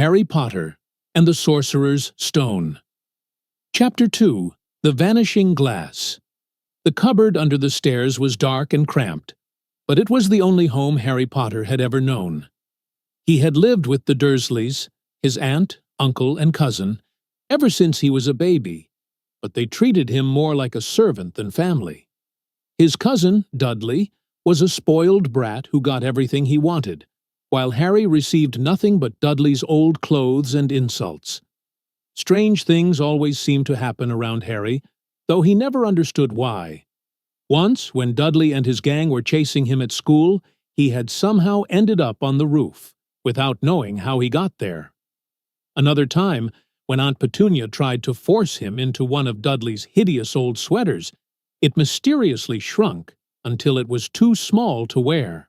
Harry Potter and the Sorcerer's Stone. Chapter 2. The Vanishing Glass. The cupboard under the stairs was dark and cramped, but it was the only home Harry Potter had ever known. He had lived with the Dursleys, his aunt, uncle, and cousin, ever since he was a baby, but they treated him more like a servant than family. His cousin, Dudley, was a spoiled brat who got everything he wanted, while Harry received nothing but Dudley's old clothes and insults. Strange things always seemed to happen around Harry, though he never understood why. Once, when Dudley and his gang were chasing him at school, he had somehow ended up on the roof, without knowing how he got there. Another time, when Aunt Petunia tried to force him into one of Dudley's hideous old sweaters, it mysteriously shrunk until it was too small to wear.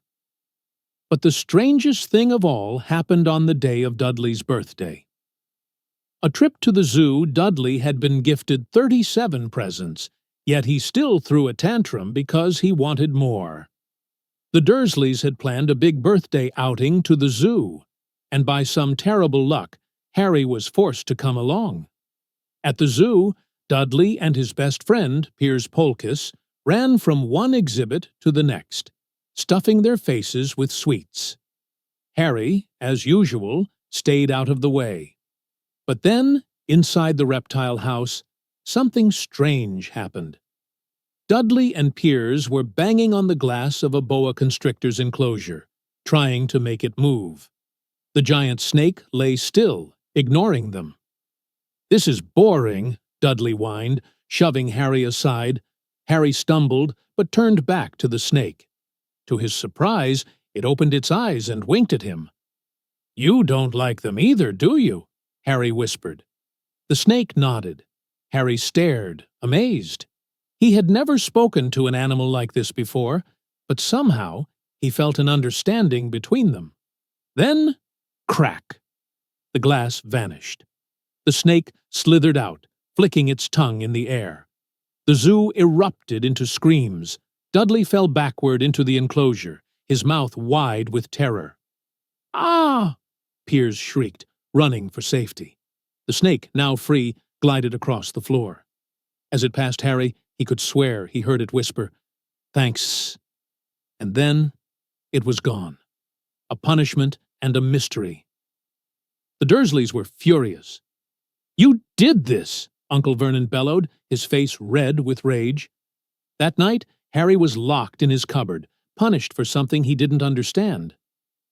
But the strangest thing of all happened on the day of Dudley's birthday. A trip to the zoo, Dudley had been gifted 37 presents, yet he still threw a tantrum because he wanted more. The Dursleys had planned a big birthday outing to the zoo, and by some terrible luck, Harry was forced to come along. At the zoo, Dudley and his best friend, Piers Polkiss, ran from one exhibit to the next, stuffing their faces with sweets. Harry, as usual, stayed out of the way. But then, inside the reptile house, something strange happened. Dudley and Piers were banging on the glass of a boa constrictor's enclosure, trying to make it move. The giant snake lay still, ignoring them. "This is boring," Dudley whined, shoving Harry aside. Harry stumbled, but turned back to the snake. To his surprise, it opened its eyes and winked at him. "You don't like them either, do you?" Harry whispered. The snake nodded. Harry stared, amazed. He had never spoken to an animal like this before, but somehow he felt an understanding between them. Then, crack! The glass vanished. The snake slithered out, flicking its tongue in the air. The zoo erupted into screams. Dudley fell backward into the enclosure, his mouth wide with terror. "Ah!" Piers shrieked, running for safety. The snake, now free, glided across the floor. As it passed Harry, he could swear he heard it whisper, "Thanks." And then it was gone. A punishment and a mystery. The Dursleys were furious. "You did this!" Uncle Vernon bellowed, his face red with rage. That night, Harry was locked in his cupboard, punished for something he didn't understand.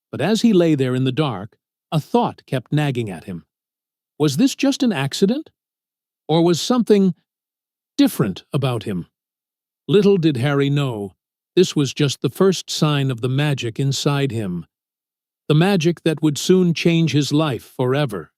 But as he lay there in the dark, a thought kept nagging at him. Was this just an accident? Or was something different about him? Little did Harry know, this was just the first sign of the magic inside him. The magic that would soon change his life forever.